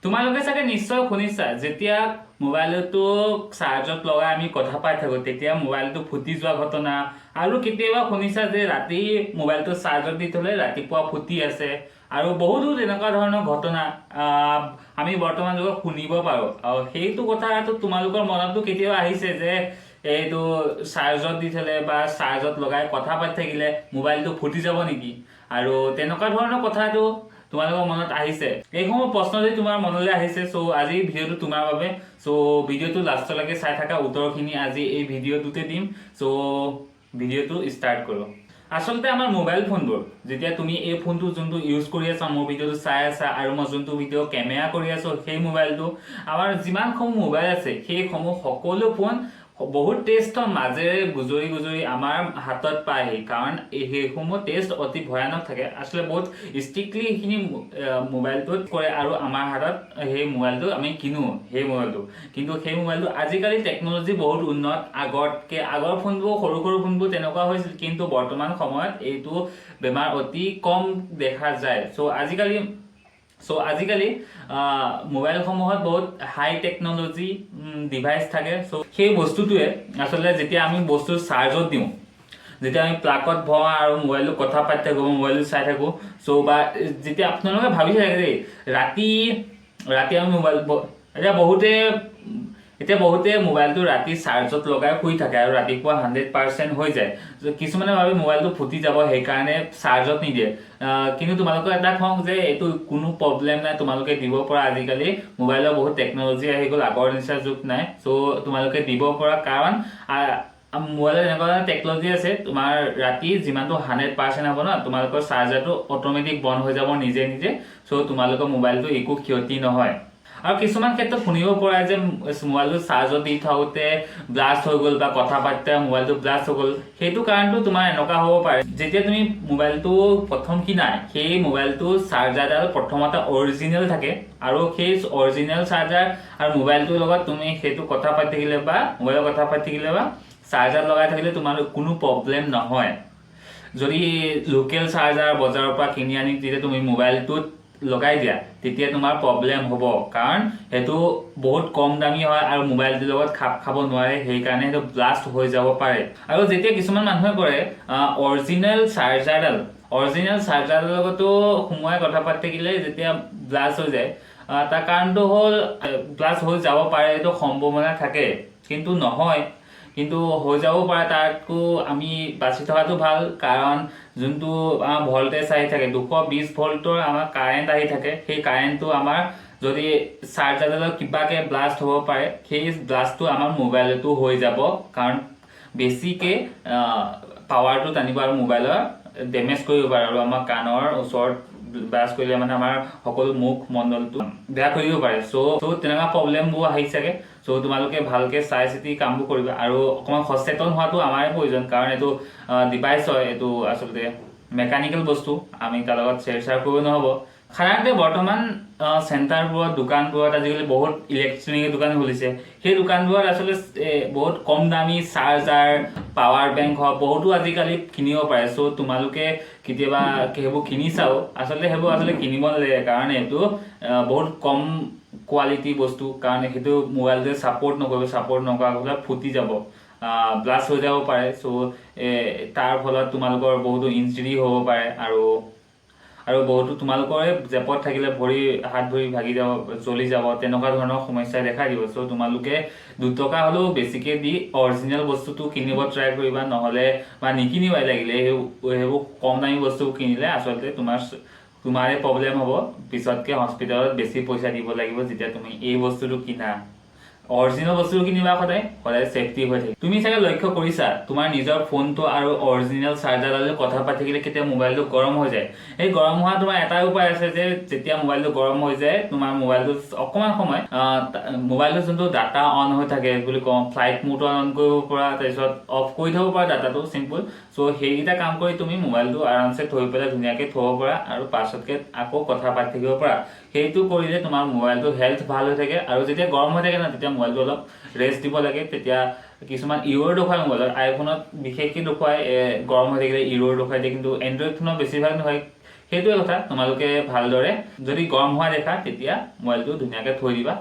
তোমালোকে চাগে নিশ্চয় শুনিছা যেতিয়া মোবাইলটো চাৰ্জত লগাই আমি কথা পাই থাকো তেতিয়া মোবাইলটো ফুটি যোৱা ঘটনা আৰু কেতিয়াবা শুনিছা যে ৰাতি মোবাইলটো চাৰ্জত দি থলে ৰাতিপুৱা ফুটি আছে আৰু বহুতো তেনেকুৱা ধৰণৰ ঘটনা আমি বৰ্তমান যুগত শুনিব পাৰো আৰু সেইটো কথাটো তোমালোকৰ মনতো কেতিয়াবা আহিছে যে এইটো চাৰ্জত দি থলে বা চাৰ্জত লগাই কথা পাতি থাকিলে মোবাইলটো ফুটি যাব নেকি আৰু তেনেকুৱা ধৰণৰ কথাটো তোমালোকৰ মনত আহিছে এইসমূহ প্ৰশ্ন যদি তোমাৰ মনলৈ আহিছে সো আজি ভিডিঅ'টো তোমাৰ বাবে সো ভিডিঅ'টো লাষ্টলৈকে চাই থাকা উত্তৰখিনি আজি এই ভিডিঅ'টোতে দিম সো ভিডিঅ'টো ষ্টাৰ্ট কৰো আচলতে আমাৰ মোবাইল ফোনবোৰ যেতিয়া তুমি এই ফোনটো যোনটো ইউজ কৰি আছা মোৰ ভিডিঅ'টো চাই আছা আৰু মই যোনটো ভিডিঅ' কেমেৰা কৰি আছো সেই মোবাইলটো আমাৰ যিমানসমূহ মোবাইল আছে সেইসমূহ সকলো ফোন বহুত টেষ্টৰ মাজেৰে গুজৰি গুজৰি আমাৰ হাতত পায়হি কাৰণ সেইসমূহ টেষ্ট অতি ভয়ানক থাকে আসলে বহুত ষ্ট্ৰিক্টলি সেইখিনি মোবাইলটোত কৰে আৰু আমাৰ হাতত সেই মোবাইলটো আমি কিনো সেই মোবাইলটো কিন্তু সেই মোবাইলটো আজিকালি টেকন'লজি বহুত উন্নত আগৰ ফোনবোৰ সৰু সৰু ফোনবোৰ তেনেকুৱা হৈছিল কিন্তু বৰ্তমান সময়ত এইটো বেমাৰ অতি কম দেখা যায় সো আজিকালি মোবাইলসমূহত বহুত হাই টেকন'লজি ডিভাইচ থাকে সো সেই বস্তুটোৱে আচলতে যেতিয়া আমি বস্তু চাৰ্জত দিওঁ যেতিয়া আমি প্লাগত ভৰাওঁ আৰু মোবাইলটো কথা পাতি থাকোঁ মোবাইলটো চাই থাকোঁ সো বা যেতিয়া আপোনালোকে ভাবি থাকে দেই ৰাতি আমি মোবাইল এতিয়া বহুতে মোবাইলটো ৰাতি চাৰ্জত লগাই শুই থাকে আৰু ৰাতিপুৱা 100% হৈ যায় কিছুমানে ভাবে মোবাইলটো ফুটি যাব সেইকাৰণে চাৰ্জত নিদিয়ে কিন্তু তোমালোকৰ এটা কওঁ যে এইটো কোনো প্ৰব্লেম নাই তোমালোকে দিব পৰা আজিকালি মোবাইলৰ বহুত টেকন'লজি আহি গ'ল আগৰ নিচিনা যুগ নাই সো তোমালোকে দিব পৰা কাৰণ মোবাইলত এনেকুৱা ধৰণৰ টেকন'লজি আছে তোমাৰ ৰাতি যিমানটো 100% হ'ব ন তোমালোকৰ চাৰ্জাৰটো অট'মেটিক বন্ধ হৈ যাব নিজে নিজে সো তোমালোকৰ মোবাইলটো একো ক্ষতি নহয় আৰু কিছুমান ক্ষেত্ৰত শুনিব পৰা যে মোবাইলটো চাৰ্জত দি থাকোঁতে ব্লাষ্ট হৈ গ'ল বা কথা পাতোতে মোবাইলটো ব্লাষ্ট হৈ গ'ল সেইটো কাৰণটো তোমাৰ এনেকুৱা হ'ব পাৰে যেতিয়া তুমি মোবাইলটো প্ৰথম কিনা সেই মোবাইলটো চাৰ্জাৰডাল প্ৰথমতে অৰিজিনেল থাকে আৰু সেই অৰিজিনেল চাৰ্জাৰ আৰু মোবাইলটোৰ লগত তুমি সেইটো কথা পাতি থাকিলে বা মোবাইলত কথা পাতি থাকিলে বা চাৰ্জাৰ লগাই থাকিলে তোমাৰ কোনো প্ৰব্লেম নহয় যদি লোকেল চাৰ্জাৰ বজাৰৰ পৰা কিনি আনি তেতিয়া তুমি মোবাইলটোত লগাই দিয়া তেতিয়া তোমাৰ প্ৰব্লেম হ'ব কাৰণ সেইটো বহুত কম দামী হয় আৰু মোবাইলটোৰ লগত খাপ খাব নোৱাৰে সেইকাৰণে সেইটো ব্লাষ্ট হৈ যাব পাৰে আৰু যেতিয়া কিছুমান মানুহে কৰে অৰিজিনেল চাৰ্জাৰডালৰ লগতো সোমোৱাই কথা পাতি থাকিলে যেতিয়া ব্লাষ্ট হৈ যায় তাৰ কাৰণটো হ'ল ব্লাষ্ট হৈ যাব পাৰে এইটো সম্ভাৱনা থাকে কিন্তু নহয় কিন্তু হৈ যাব পাৰে তাতকো আমি বাচি থকাটো ভাল কাৰণ যোনটো ভল্টেজ আহি থাকে 220 ভল্টৰ আমাৰ কাৰেণ্ট আহি থাকে সেই কাৰেণ্টটো আমাৰ যদি চাৰ্জাৰডালত কিবাকে ব্লাষ্ট হ'ব পাৰে সেই ব্লাষ্টটো আমাৰ মোবাইলতো হৈ যাব কাৰণ বেছিকে পাৱাৰটো টানিব আৰু মোবাইলৰ ডেমেজ কৰিব পাৰে আৰু আমাৰ কাণৰ ওচৰত ব্লাষ্ট কৰিলে মানে আমাৰ সকলো মুখ মণ্ডলটো বেয়া কৰি দিব পাৰে সো তেনেকুৱা প্ৰব্লেমবোৰ আহি চাগে সো তোমালোকে ভালকে চাই চিতি কামবোৰ কৰিবা আৰু অকণমান সচেতন হোৱাটো আমাৰে প্ৰয়োজন কাৰণ এইটো ডিভাইচ হয় এইটো আচলতে মেকানিকেল বস্তু আমি তাৰ লগত শ্বেয়াৰ কৰিব নহ'ব সাধাৰণতে বৰ্তমান চেণ্টাৰবোৰত দোকানবোৰত আজিকালি বহুত ইলেক্ট্ৰনিক দোকান খুলিছে সেই দোকানবোৰত আচলতে বহুত কম দামী চাৰ্জাৰ পাৱাৰ বেংক হওক বহুতো আজিকালি কিনিব পাৰে সো তোমালোকে কেতিয়াবা সেইবোৰ কিনি চাও আচলতে কিনিব নালাগে কাৰণ এইটো বহুত কম কোৱালিটি বস্তু কাৰণ সেইটো মোবাইলটোৱে ছাপোৰ্ট নকৰাকৈ ফুটি যাব ব্লাষ্ট হৈ যাব পাৰে সো তাৰ ফলত তোমালোকৰ বহুতো ইনজুৰি হ'ব পাৰে আৰু বহুতো তোমালোকৰে জেপত থাকিলে হাত ভৰি ভাগি যাব জ্বলি যাব তেনেকুৱা ধৰণৰ সমস্যাই দেখা দিব সো তোমালোকে 2 টকা হ'লেও বেছিকে দি অৰিজিনেল বস্তুটো কিনিব ট্ৰাই কৰিবা নহ'লে বা নিকিনিবাই লাগিলে সেইবোৰ কম দামী বস্তু কিনিলে আচলতে তোমাৰে প্ৰব্লেম হ'ব পিছতকে হস্পিটেলত বেছি পইচা দিব লাগিব যেতিয়া তুমি এই বস্তুটো কিনা অৰিজিনেল বস্তু কিনিবা সদায় সেফটি হৈ থাকে তুমি চাগে লক্ষ্য কৰিছা তোমাৰ নিজৰ ফোনটো আৰু অৰিজিনেল চাৰ্জাৰডালে কথা পাতি থাকিলে কেতিয়া মোবাইলটো গৰম হৈ যায় এই গৰম হোৱা তোমাৰ এটা উপায় আছে যে যেতিয়া মোবাইলটো গৰম হৈ যায় তোমাৰ মোবাইলটো অকণমান সময় মোবাইলটো যোনটো ডাটা অন হৈ থাকে বুলি কওঁ ফ্লাইট মোড অন কৰিব পৰা তাৰপিছত অফ কৰি থ'ব পৰা ডাটাটো চিম্পল সো সেইকেইটা কাম কৰি তুমি মোবাইলটো আৰামছে থৈ পেলাই ধুনীয়াকৈ থ'ব পৰা আৰু পাছতকে আকৌ কথা পাতি থাকিব পৰা সেইটো কৰিলে তোমাৰ মোবাইলটো হেল্থ ভাল হৈ থাকে আৰু যেতিয়া গৰম হৈ থাকে না তেতিয়া মোবাইলটো অলপ ৰেষ্ট দিব লাগে তেতিয়া কিছুমান ইৰৰ দেখুৱাই মোবাইলত আইফোনত বিশেষকৈ দেখুৱাই গৰম হৈ থাকিলে ইৰৰ দেখুৱাই দিয়ে কিন্তু এণ্ড্ৰইড ফোনত বেছিভাগ নহয় সেইটোৱে কথা তোমালোকে ভালদৰে যদি গৰম হোৱা দেখা তেতিয়া মোবাইলটো ধুনীয়াকৈ থৈ দিবা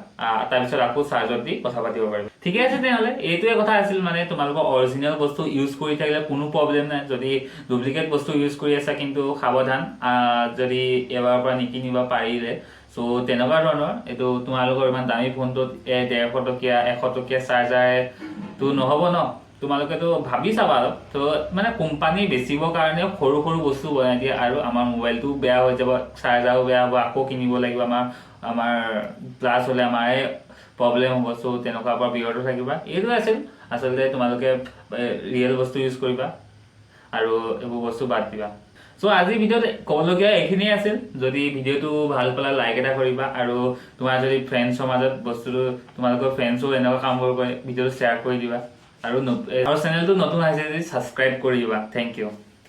তাৰপিছত আকৌ চাৰ্জত দি কথা পাতিব পাৰিবা ঠিকে আছে তেনেহ'লে এইটোৱে কথা আছিল মানে তোমালোকৰ অৰিজিনেল বস্তু ইউজ কৰি থাকিলে কোনো প্ৰব্লেম নাই যদি ডুপ্লিকেট বস্তু ইউজ কৰি আছা কিন্তু সাৱধান যদি এবাৰৰ পৰা নিকিনিবা পাৰিলে চ' তেনেকুৱা ধৰণৰ এইটো তোমালোকৰ ইমান দামী ফোনটোত 150 টকীয়া 100 টকীয়া চাৰ্জাৰটো নহ'ব ন তোমালোকেতো ভাবি চাবা অলপ তো মানে কোম্পানী বেচিবৰ কাৰণে সৰু সৰু বস্তু বনাই দিয়ে আৰু আমাৰ মোবাইলটো বেয়া হৈ যাব চাৰ্জাৰো বেয়া হ'ব আকৌ কিনিব লাগিব আমাৰ প্লাছ হ'লে আমাৰে প্ৰব্লেম হ'ব চ' তেনেকুৱাৰ পৰা বিৰত থাকিবা এইটো আছিল আচলতে তোমালোকে ৰিয়েল বস্তু ইউজ কৰিবা আৰু এইবোৰ বস্তু বাদ দিবা চ' আজিৰ ভিডিঅ'ত ক'বলগীয়া এইখিনিয়ে আছিল যদি ভিডিঅ'টো ভাল পালে লাইক এটা কৰিবা আৰু তোমাৰ যদি ফ্ৰেণ্ডছৰ মাজত বস্তুটো তোমালোকৰ ফ্ৰেণ্ডছো এনেকুৱা কাম কৰিব ভিডিঅ'টো শ্বেয়াৰ কৰি দিবা আৰু চেনেলটো নতুন আহিছে যদি ছাবস্ক্ৰাইব কৰি দিবা থেংক ইউ